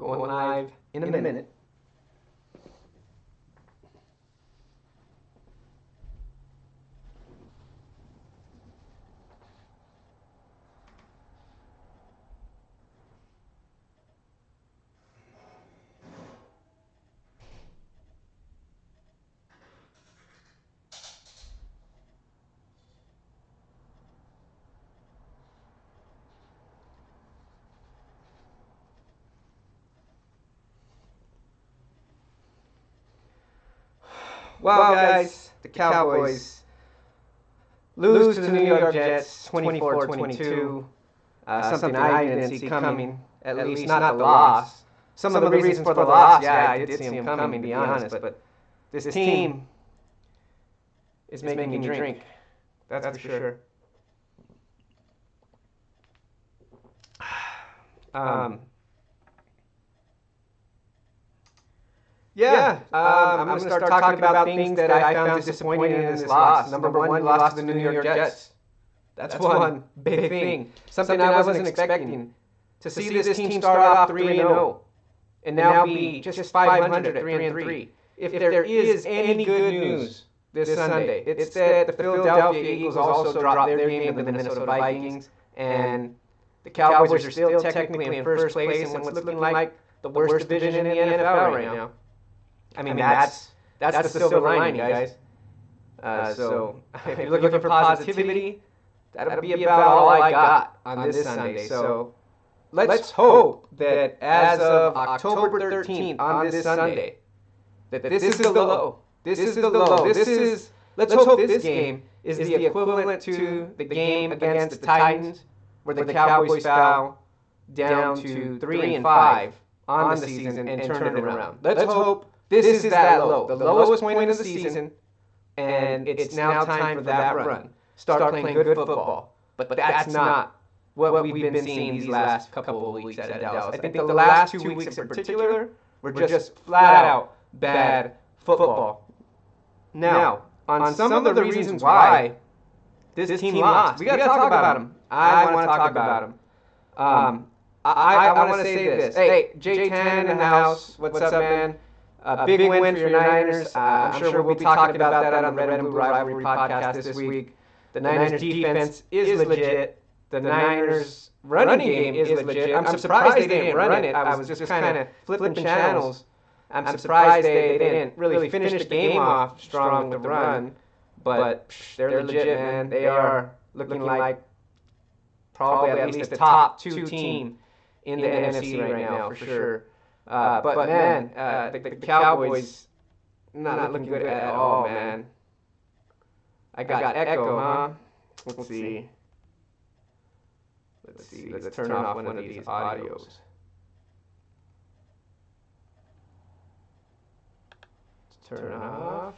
Going live in a minute. Well, guys, the Cowboys lose to the New York Jets 24-22. Something I didn't see coming, at least not the loss. Some of the reasons for the loss, yeah, I did see them coming, to be honest, but this team is making me drink. That's for sure. I'm going to start talking about things that I found disappointing in this loss. Number one, you lost to the New York Jets. That's one big thing. Something I wasn't expecting. To see this team start off 3-0 and now be just 500 at 3-3. If there is any good news this Sunday, it's that the Philadelphia Eagles also dropped their game to the Minnesota Vikings, and the Cowboys are still technically in first place in what's looking like the worst division in the NFL right now. I mean, that's the silver lining, guys. So if you're looking for positivity, that'll be about all I got on this Sunday. So let's hope that as of October 13th on this Sunday, that this is the low. This is the low. Let's hope this game is the equivalent to the game against the Titans, where the Cowboys fell down to 3-5 on the season and turned it around. Let's hope this is that low, the lowest point of the season, and it's now time for that run. Start playing good football. But that's not what we've been seeing these last couple of weeks at Dallas. I think the last 2 weeks in particular were just flat out bad football. Now, on some of the reasons why this team lost, we got to talk about them. I want to talk about them. I want to say this. Hey, J10 in the house. What's up, man? A big win for your Niners. I'm sure we'll be talking about that on the Red and Blue Rivalry podcast this week. The Niners defense is legit. The Niners running game is legit. I'm surprised they didn't run it. I was just kind of flipping channels. I'm surprised they didn't really finish the game off strong with the run. But they're legit, man. They are looking like probably at least the top two team in the NFC right now, for sure. But man, the Cowboys not looking good at all, man. I got echo, huh? Let's see. Let's turn off one of these audios. Let's turn off.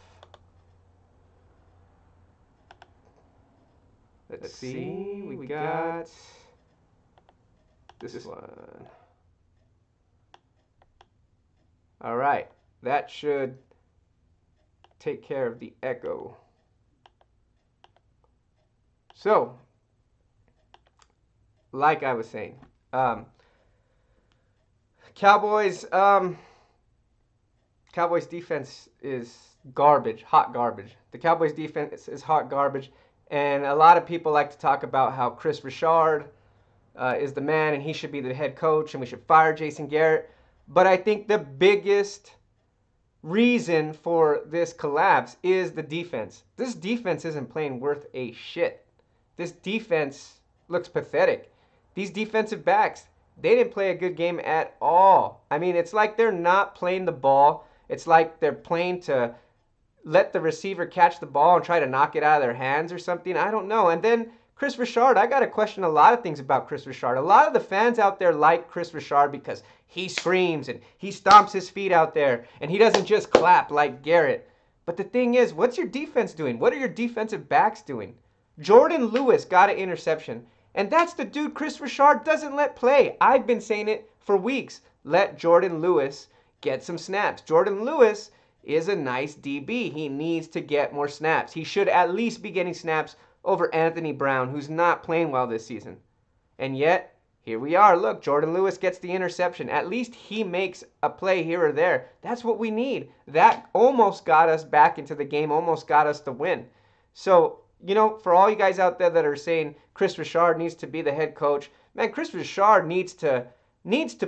Let's see. We got this one. All right. That should take care of the echo. So, like I was saying, Cowboys defense is garbage, hot garbage. The Cowboys defense is hot garbage, and a lot of people like to talk about how Chris Richard is the man and he should be the head coach and we should fire Jason Garrett. But I think the biggest reason for this collapse is the defense. This defense isn't playing worth a shit. This defense looks pathetic. These defensive backs, they didn't play a good game at all. I mean, it's like they're not playing the ball. It's like they're playing to let the receiver catch the ball and try to knock it out of their hands or something. I don't know. And then Chris Richard, I got to question a lot of things about Chris Richard. A lot of the fans out there like Chris Richard because he screams and he stomps his feet out there and he doesn't just clap like Garrett. But the thing is, what's your defense doing? What are your defensive backs doing? Jordan Lewis got an interception, and that's the dude Chris Richard doesn't let play. I've been saying it for weeks. Let Jordan Lewis get some snaps. Jordan Lewis is a nice DB. He needs to get more snaps. He should at least be getting snaps over Anthony Brown, who's not playing well this season. And yet, Here we are. Look, Jordan Lewis gets the interception. At least he makes a play here or there. That's what we need. That almost got us back into the game, almost got us the win. So, for all you guys out there that are saying Chris Richard needs to be the head coach, man, Chris Richard needs to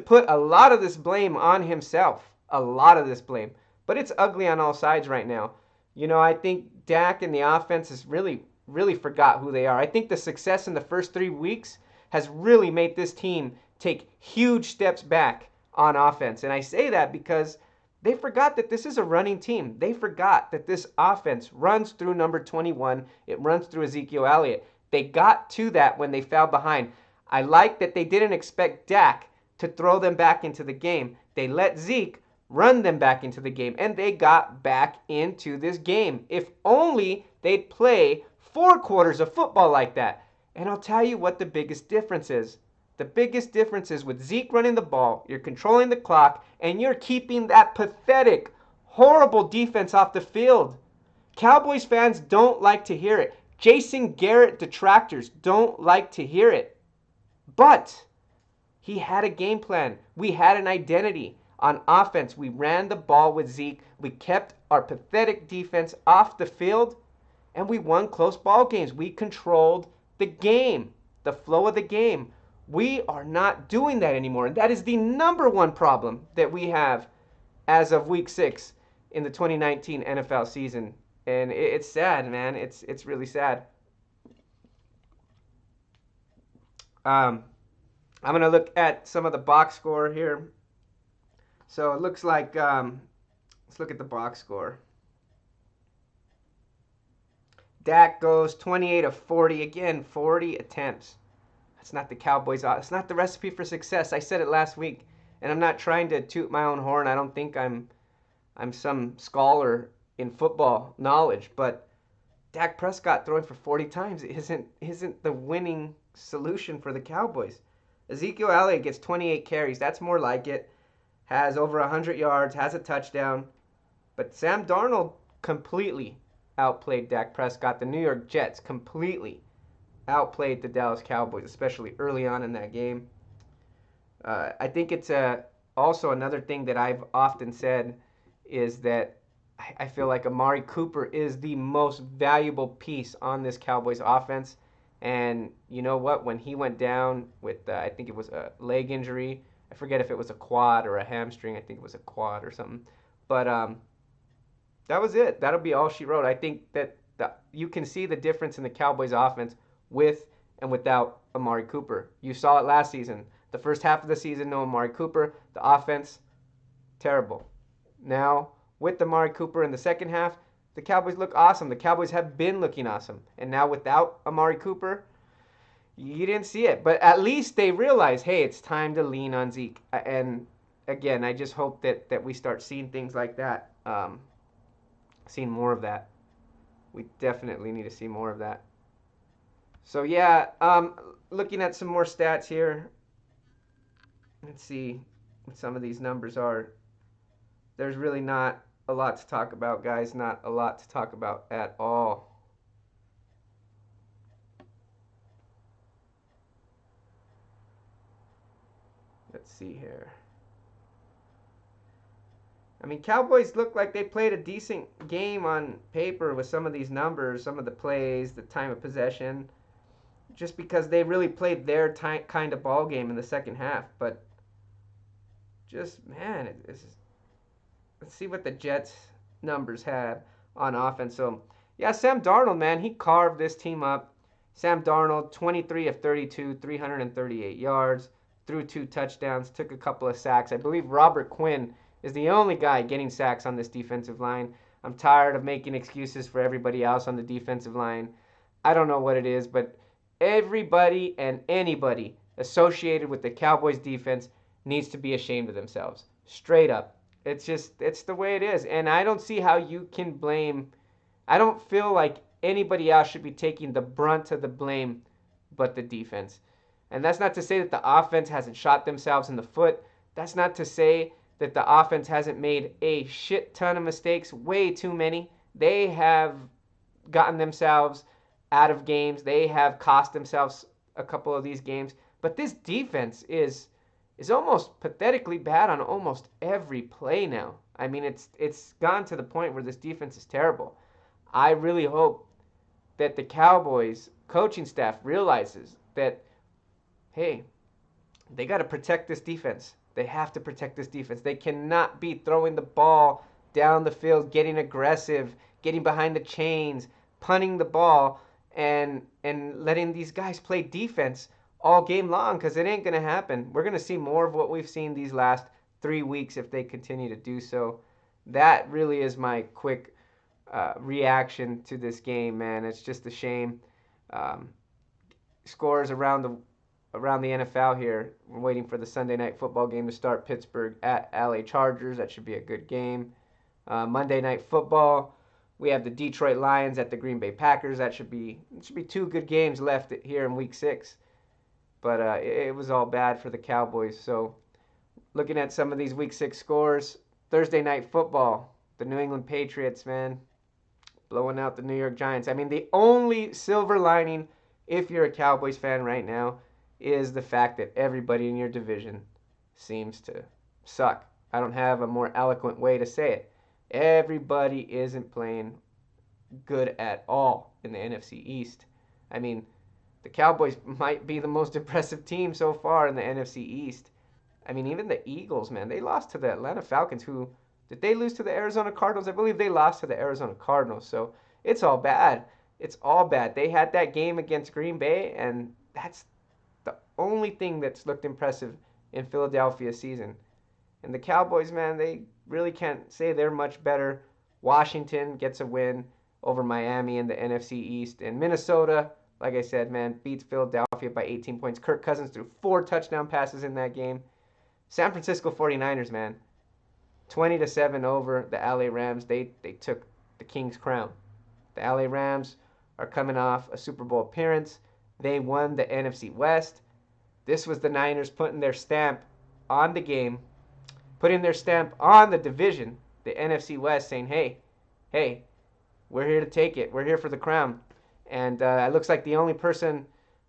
put a lot of this blame on himself. A lot of this blame. But it's ugly on all sides right now. I think Dak and the offense has really, really forgot who they are. I think the success in the first 3 weeks has really made this team take huge steps back on offense. And I say that because they forgot that this is a running team. They forgot that this offense runs through number 21. It runs through Ezekiel Elliott. They got to that when they fell behind. I like that they didn't expect Dak to throw them back into the game. They let Zeke run them back into the game, and they got back into this game. If only they'd play 4 quarters of football like that. And I'll tell you what the biggest difference is. The biggest difference is with Zeke running the ball, you're controlling the clock, and you're keeping that pathetic, horrible defense off the field. Cowboys fans don't like to hear it. Jason Garrett detractors don't like to hear it. But he had a game plan. We had an identity. On offense, we ran the ball with Zeke. We kept our pathetic defense off the field, and we won close ball games. We controlled the game, the flow of the game. We are not doing that anymore. And that is the number one problem that we have as of week 6 in the 2019 NFL season. And it's sad, man. It's really sad. I'm going to look at some of the box score here. So it looks like, let's look at the box score. Dak goes 28 of 40. Again, 40 attempts. That's not the Cowboys. It's not the recipe for success. I said it last week, and I'm not trying to toot my own horn. I don't think I'm some scholar in football knowledge, but Dak Prescott throwing for 40 times isn't the winning solution for the Cowboys. Ezekiel Elliott gets 28 carries. That's more like it. Has over 100 yards, has a touchdown. But Sam Darnold completely outplayed Dak Prescott. The New York Jets completely outplayed the Dallas Cowboys, especially early on in that game. I think it's also another thing that I've often said is that I feel like Amari Cooper is the most valuable piece on this Cowboys offense. And you know what? When he went down with, I think it was a leg injury. I forget if it was a quad or a hamstring. I think it was a quad or something. But that was it. That'll be all she wrote. I think that you can see the difference in the Cowboys offense with and without Amari Cooper. You saw it last season. The first half of the season, no Amari Cooper. The offense, terrible. Now, with Amari Cooper in the second half, the Cowboys look awesome. The Cowboys have been looking awesome. And now without Amari Cooper, you didn't see it. But at least they realize, hey, it's time to lean on Zeke. And again, I just hope that we start seeing things like that. Seeing more of that. We definitely need to see more of that. So yeah, looking at some more stats here. Let's see what some of these numbers are. There's really not a lot to talk about, guys. Not a lot to talk about at all. Let's see here. I mean, Cowboys look like they played a decent game on paper with some of these numbers, some of the plays, the time of possession, just because they really played their kind of ball game in the second half. But just, man, let's see what the Jets numbers had on offense. So, yeah, Sam Darnold, man, he carved this team up. Sam Darnold, 23 of 32, 338 yards, threw 2 touchdowns, took a couple of sacks. I believe Robert Quinn is the only guy getting sacks on this defensive line. I'm tired of making excuses for everybody else on the defensive line. I don't know what it is, but everybody and anybody associated with the Cowboys defense needs to be ashamed of themselves. Straight up. It's the way it is. And I don't see how you can blame. I don't feel like anybody else should be taking the brunt of the blame but the defense. And that's not to say that the offense hasn't shot themselves in the foot. That's not to say that the offense hasn't made a shit ton of mistakes, way too many. They have gotten themselves out of games. They have cost themselves a couple of these games. But this defense is almost pathetically bad on almost every play now. I mean, it's gone to the point where this defense is terrible. I really hope that the Cowboys coaching staff realizes that, hey, they got to protect this defense. They have to protect this defense. They cannot be throwing the ball down the field, getting aggressive, getting behind the chains, punting the ball, and letting these guys play defense all game long, because it ain't going to happen. We're going to see more of what we've seen these last 3 weeks if they continue to do so. That really is my quick reaction to this game, man. It's just a shame. Scores around the NFL here. We're waiting for the Sunday night football game to start. Pittsburgh at LA Chargers. That should be a good game. Monday night football, we have the Detroit Lions at the Green Bay Packers. It should be 2 good games left here in Week 6. But it was all bad for the Cowboys. So looking at some of these Week 6 scores, Thursday night football, the New England Patriots, man, blowing out the New York Giants. I mean, the only silver lining, if you're a Cowboys fan right now, is the fact that everybody in your division seems to suck. I don't have a more eloquent way to say it. Everybody isn't playing good at all in the NFC East. I mean, the Cowboys might be the most impressive team so far in the NFC East. I mean, even the Eagles, man, they lost to the Atlanta Falcons, who, did they lose to the Arizona Cardinals? I believe they lost to the Arizona Cardinals, so it's all bad. It's all bad. They had that game against Green Bay, and that's the only thing that's looked impressive in Philadelphia's season. And the Cowboys, man, they really can't say they're much better. Washington gets a win over Miami in the NFC East. And Minnesota, like I said, man, beats Philadelphia by 18 points. Kirk Cousins threw 4 touchdown passes in that game. San Francisco 49ers, man, 20-7 over the LA Rams. They took the King's crown. The LA Rams are coming off a Super Bowl appearance. They won the NFC West. This was the Niners putting their stamp on the game, putting their stamp on the division, the NFC West, saying, hey, we're here to take it. We're here for the crown. And it looks like the only person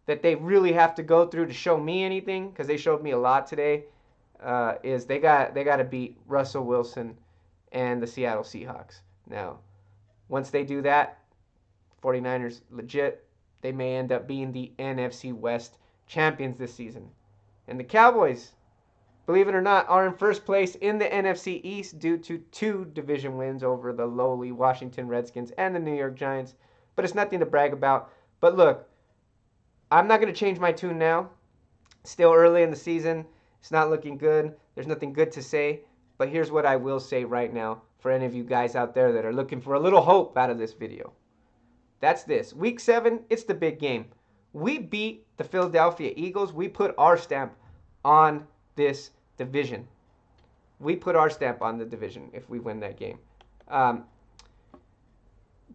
that they really have to go through to show me anything, because they showed me a lot today, is they got to beat Russell Wilson and the Seattle Seahawks. Now, once they do that, 49ers legit, they may end up being the NFC West champions this season. And the Cowboys, believe it or not, are in first place in the NFC East due to 2 division wins over the lowly Washington Redskins and the New York Giants. But it's nothing to brag about. But look, I'm not going to change my tune now. Still early in the season. It's not looking good. There's nothing good to say. But here's what I will say right now for any of you guys out there that are looking for a little hope out of this video. That's this. Week 7, it's the big game. We beat the Philadelphia Eagles. We put our stamp on this division. We put our stamp on the division if we win that game.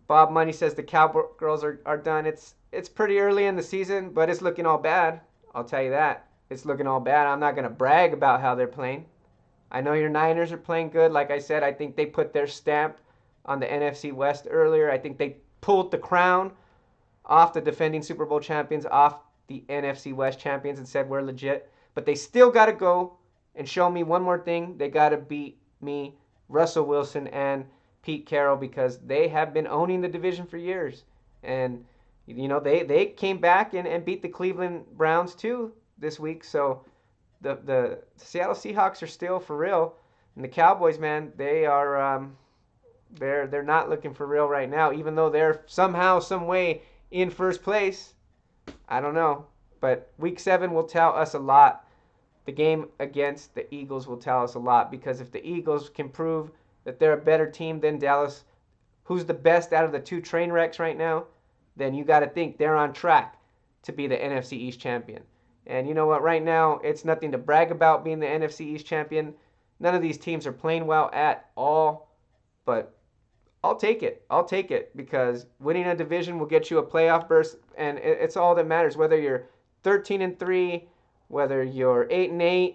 Bob Money says the Cowgirls are done. It's pretty early in the season, but it's looking all bad. I'll tell you that. It's looking all bad. I'm not going to brag about how they're playing. I know your Niners are playing good. Like I said, I think they put their stamp on the NFC West earlier. I think they pulled the crown off the defending Super Bowl champions, off the NFC West champions, and said we're legit. But they still got to go and show me one more thing. They got to beat me, Russell Wilson, and Pete Carroll, because they have been owning the division for years. And, you know, they came back and beat the Cleveland Browns too this week. So the Seattle Seahawks are still for real. And the Cowboys, man, they are they're not looking for real right now, even though they're somehow, some way in first place. I don't know. But Week 7 will tell us a lot. The game against the Eagles will tell us a lot, because if the Eagles can prove that they're a better team than Dallas, who's the best out of the 2 train wrecks right now, then you got to think they're on track to be the NFC East champion. And you know what? Right now, it's nothing to brag about being the NFC East champion. None of these teams are playing well at all, but I'll take it. I'll take it, because winning a division will get you a playoff berth, and it's all that matters. Whether you're 13-3, whether you're 8-8,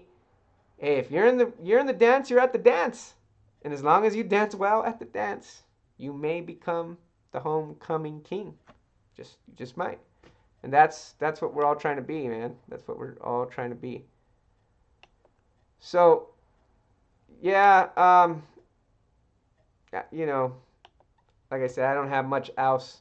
hey, if you're in the dance, you're at the dance. And as long as you dance well at the dance, you may become the homecoming king. You just might. And that's what we're all trying to be, man. That's what we're all trying to be. So, yeah, you know, like I said, I don't have much else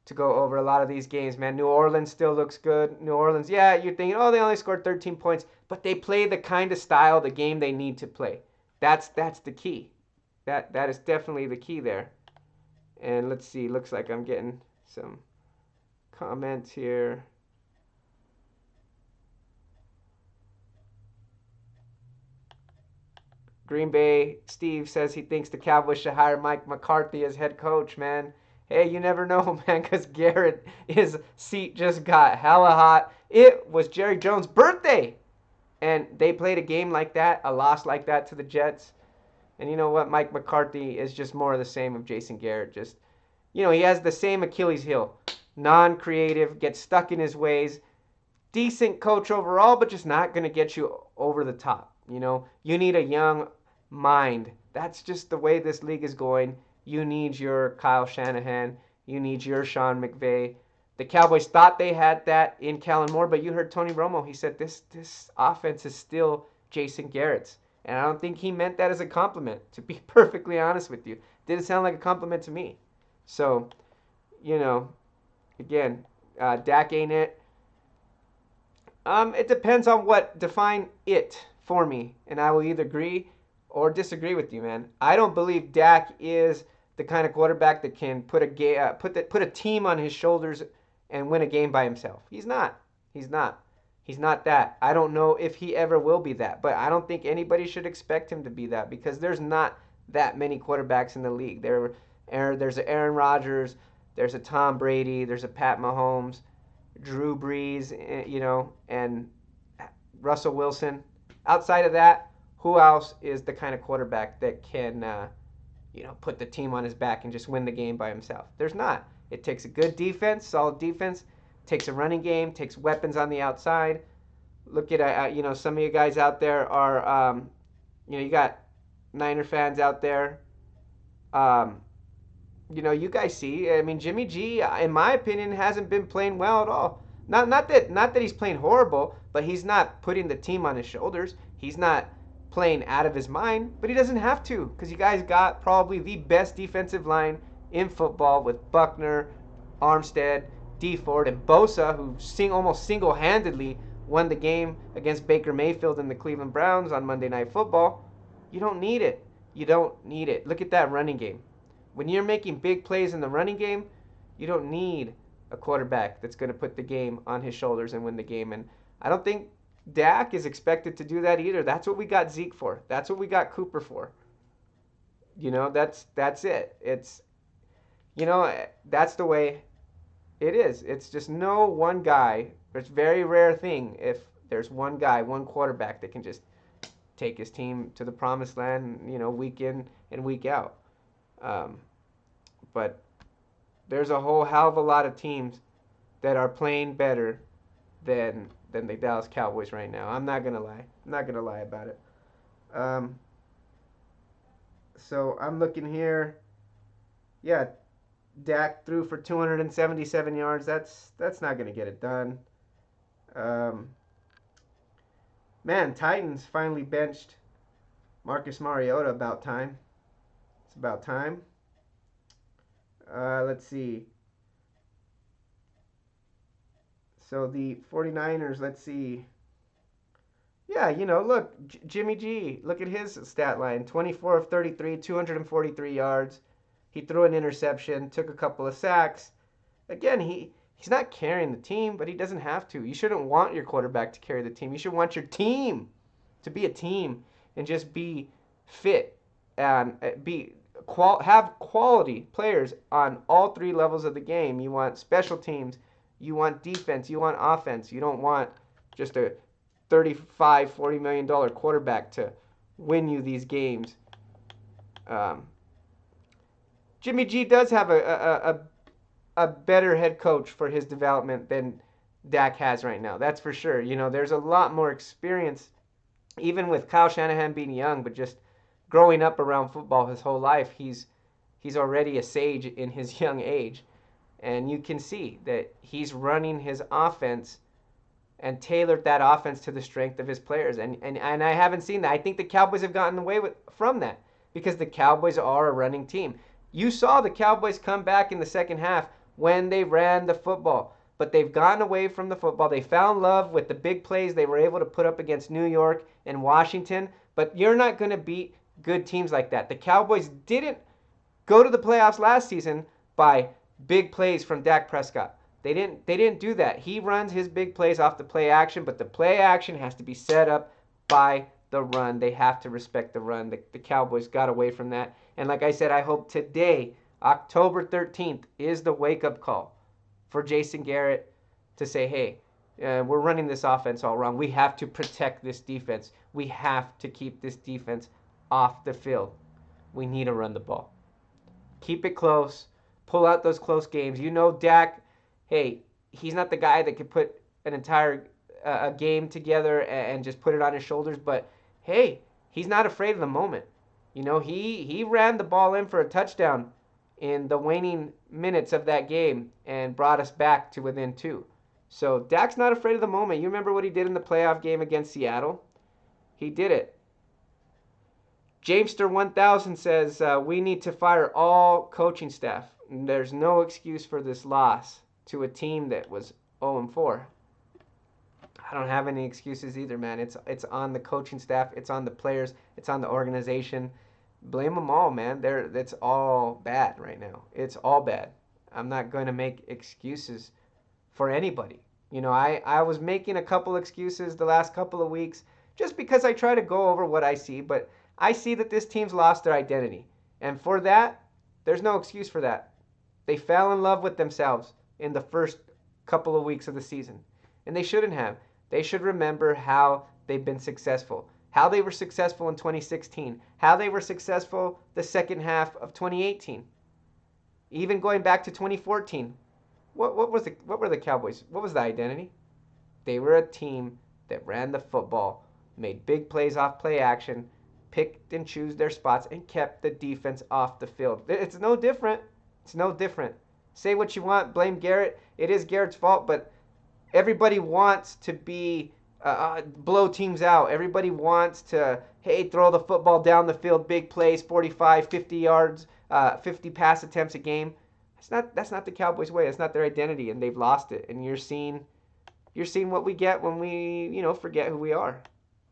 to go over a lot of these games, man. New Orleans still looks good. New Orleans, yeah, you're thinking, oh, they only scored 13 points, but they play the kind of style, the game they need to play. That's the key. That is definitely the key there. And let's see, looks like I'm getting some comments here. Green Bay, Steve says he thinks the Cowboys should hire Mike McCarthy as head coach, man. Hey, you never know, man, because Garrett, his seat just got hella hot. It was Jerry Jones' birthday, and they played a game like that, a loss like that to the Jets. And you know what? Mike McCarthy is just more of the same of Jason Garrett. Just, he has the same Achilles heel. Non-creative, gets stuck in his ways. Decent coach overall, but just not going to get you over the top. You need a young mind. That's just the way this league is going. You need your Kyle Shanahan. You need your Sean McVay. The Cowboys thought they had that in Kellen Moore, but you heard Tony Romo. He said this offense is still Jason Garrett's. And I don't think he meant that as a compliment, to be perfectly honest with you. Didn't sound like a compliment to me. So, again, Dak ain't it. It depends on what define it for me, and I will either agree or disagree with you, man. I don't believe Dak is the kind of quarterback that can put a team on his shoulders and win a game by himself. He's not. He's not that. I don't know if he ever will be that, but I don't think anybody should expect him to be that because there's not that many quarterbacks in the league. There's a Aaron Rodgers, there's a Tom Brady, there's a Pat Mahomes, Drew Brees, and Russell Wilson. Outside of that, who else is the kind of quarterback that can, put the team on his back and just win the game by himself? There's not. It takes a good defense, solid defense, takes a running game, takes weapons on the outside. Look at, some of you guys out there are, you got Niner fans out there. You guys see, Jimmy G, in my opinion, hasn't been playing well at all. Not that he's playing horrible, but he's not putting the team on his shoulders. He's not playing out of his mind, but he doesn't have to because you guys got probably the best defensive line in football with Buckner, Armstead, D Ford, and Bosa, who almost single-handedly won the game against Baker Mayfield and the Cleveland Browns on Monday Night Football. You don't need it. You don't need it. Look at that running game. When you're making big plays in the running game, you don't need a quarterback that's going to put the game on his shoulders and win the game. And I don't think Dak is expected to do that either. That's what we got Zeke for. That's what we got Cooper for. That's it. It's, that's the way it is. It's just no one guy. It's a very rare thing if there's one guy, one quarterback that can just take his team to the promised land, week in and week out. But there's a whole hell of a lot of teams that are playing better than the Dallas Cowboys right now. I'm not gonna lie. I'm not gonna lie about it. So I'm looking here. Yeah, Dak threw for 277 yards. That's not gonna get it done. Man, Titans finally benched Marcus Mariota. About time. It's about time. Let's see. So the 49ers, let's see. Yeah, look, Jimmy G, look at his stat line. 24 of 33, 243 yards. He threw an interception, took a couple of sacks. Again, he's not carrying the team, but he doesn't have to. You shouldn't want your quarterback to carry the team. You should want your team to be a team and just be fit and have quality players on all three levels of the game. You want special teams. You want defense. You want offense. You don't want just a $35, $40 million quarterback to win you these games. Jimmy G does have a better head coach for his development than Dak has right now. That's for sure. There's a lot more experience, even with Kyle Shanahan being young, but just growing up around football his whole life. He's already a sage in his young age. And you can see that he's running his offense and tailored that offense to the strength of his players. And I haven't seen that. I think the Cowboys have gotten away from that because the Cowboys are a running team. You saw the Cowboys come back in the second half when they ran the football, but they've gotten away from the football. They found love with the big plays they were able to put up against New York and Washington, but you're not going to beat good teams like that. The Cowboys didn't go to the playoffs last season by big plays from Dak Prescott. They didn't do that. He runs his big plays off the play action, but the play action has to be set up by the run. They have to respect the run. The Cowboys got away from that. And like I said, I hope today, October 13th, is the wake-up call for Jason Garrett to say, hey, we're running this offense all wrong. We have to protect this defense. We have to keep this defense off the field. We need to run the ball. Keep it close. Pull out those close games. You know Dak, hey, he's not the guy that could put an entire a game together and just put it on his shoulders, but hey, he's not afraid of the moment. You know, he ran the ball in for a touchdown in the waning minutes of that game and brought us back to within 2. So Dak's not afraid of the moment. You remember what he did in the playoff game against Seattle? He did it. Jamester 1000 says, we need to fire all coaching staff. There's no excuse for this loss to a team that was 0-4. I don't have any excuses either, man. It's on the coaching staff. It's on the players. It's on the organization. Blame them all, man. It's all bad right now. It's all bad. I'm not going to make excuses for anybody. You know, I was making a couple excuses the last couple of weeks just because I try to go over what I see, but I see that this team's lost their identity. And for that, there's no excuse for that. They fell in love with themselves in the first couple of weeks of the season. And they shouldn't have. They should remember how they've been successful. How they were successful in 2016. How they were successful the second half of 2018. Even going back to 2014. What were the Cowboys? What was the identity? They were a team that ran the football, made big plays off play action, picked and chose their spots, and kept the defense off the field. It's no different. It's no different. Say what you want, blame Garrett. It is Garrett's fault, but everybody wants to be blow teams out. Everybody wants to, hey, throw the football down the field, big plays, 45, 50 yards, 50 pass attempts a game. That's not the Cowboys' way. That's not their identity, and they've lost it. And you're seeing what we get when we, forget who we are.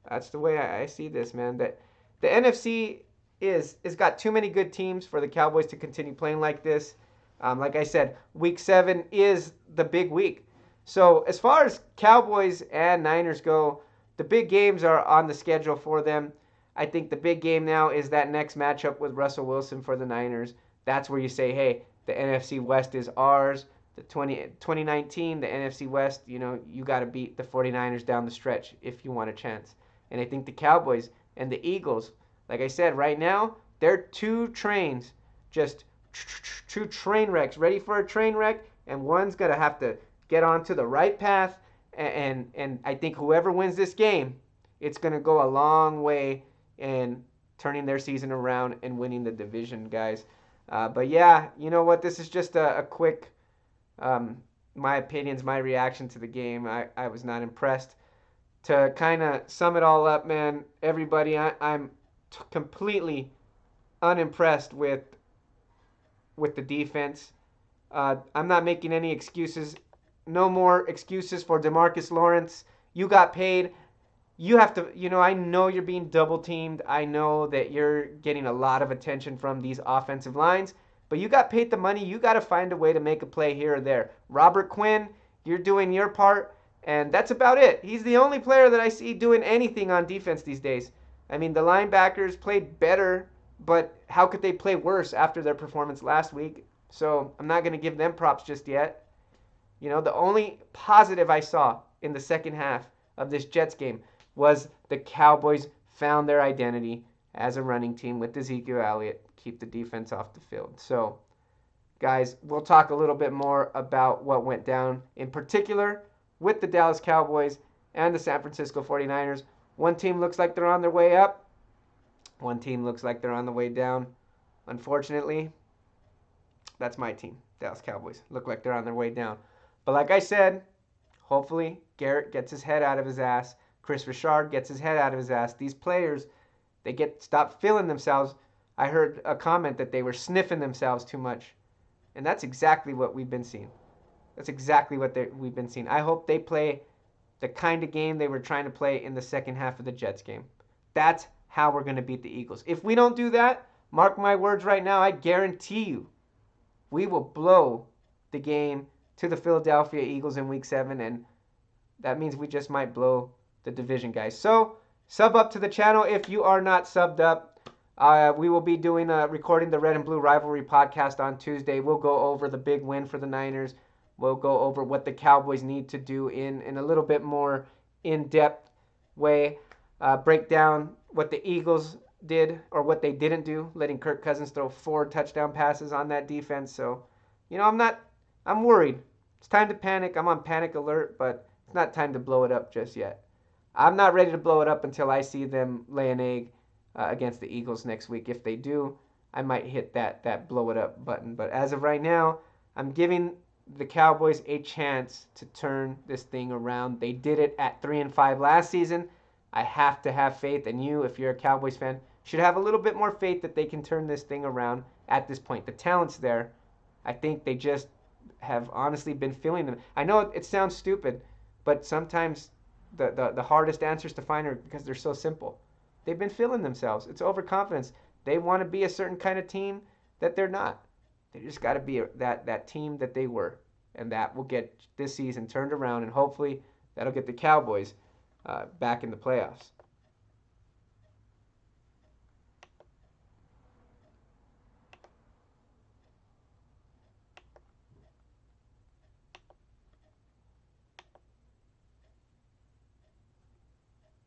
That's the way I see this, man. That the NFC is got too many good teams for the Cowboys to continue playing like this. Like I said, Week 7 is the big week. So as far as Cowboys and Niners go, the big games are on the schedule for them. I think the big game now is that next matchup with Russell Wilson for the Niners. That's where you say, hey, the NFC West is ours. The 2019, the NFC West, you got to beat the 49ers down the stretch if you want a chance. And I think the Cowboys and the Eagles, like I said, right now, they're two trains, just two train wrecks, ready for a train wreck, and one's going to have to get onto the right path, and I think whoever wins this game, it's going to go a long way in turning their season around and winning the division, guys. But yeah, you know what? This is just a quick, my opinions, my reaction to the game. I was not impressed. To kind of sum it all up, man, everybody, I'm completely unimpressed with the defense. I'm not making any excuses. No more excuses for DeMarcus Lawrence. You got paid. You have to, I know you're being double teamed. I know that you're getting a lot of attention from these offensive lines, but you got paid the money. You got to find a way to make a play here or there. Robert Quinn, you're doing your part, and that's about it. He's the only player that I see doing anything on defense these days. I mean, the linebackers played better, but how could they play worse after their performance last week? So I'm not going to give them props just yet. The only positive I saw in the second half of this Jets game was the Cowboys found their identity as a running team with Ezekiel Elliott, keep the defense off the field. So, guys, we'll talk a little bit more about what went down, in particular with the Dallas Cowboys and the San Francisco 49ers. One team looks like they're on their way up. One team looks like they're on the way down. Unfortunately, that's my team. Dallas Cowboys look like they're on their way down. But like I said, hopefully Garrett gets his head out of his ass. Chris Richard gets his head out of his ass. These players, they stop feeling themselves. I heard a comment that they were sniffing themselves too much. And that's exactly what we've been seeing. That's exactly what we've been seeing. I hope they play the kind of game they were trying to play in the second half of the Jets game. That's how we're going to beat the Eagles. If we don't do that, mark my words right now, I guarantee you, we will blow the game to the Philadelphia Eagles in Week 7, and that means we just might blow the division, guys. So, sub up to the channel if you are not subbed up. We will be recording the Red and Blue Rivalry podcast on Tuesday. We'll go over the big win for the Niners. We'll go over what the Cowboys need to do in a little bit more in-depth way. Break down what the Eagles did or what they didn't do, letting Kirk Cousins throw 4 touchdown passes on that defense. So, I'm worried. It's time to panic. I'm on panic alert, but it's not time to blow it up just yet. I'm not ready to blow it up until I see them lay an egg against the Eagles next week. If they do, I might hit that blow it up button. But as of right now, I'm giving the Cowboys a chance to turn this thing around. They did it at 3-5 last season. I have to have faith, and you, if you're a Cowboys fan, should have a little bit more faith that they can turn this thing around at this point. The talent's there. I think they just have honestly been feeling them. I know it sounds stupid, but sometimes the hardest answers to find are because they're so simple. They've been feeling themselves. It's overconfidence. They want to be a certain kind of team that they're not. They just got to be that team that they were. And that will get this season turned around, and hopefully that'll get the Cowboys back in the playoffs.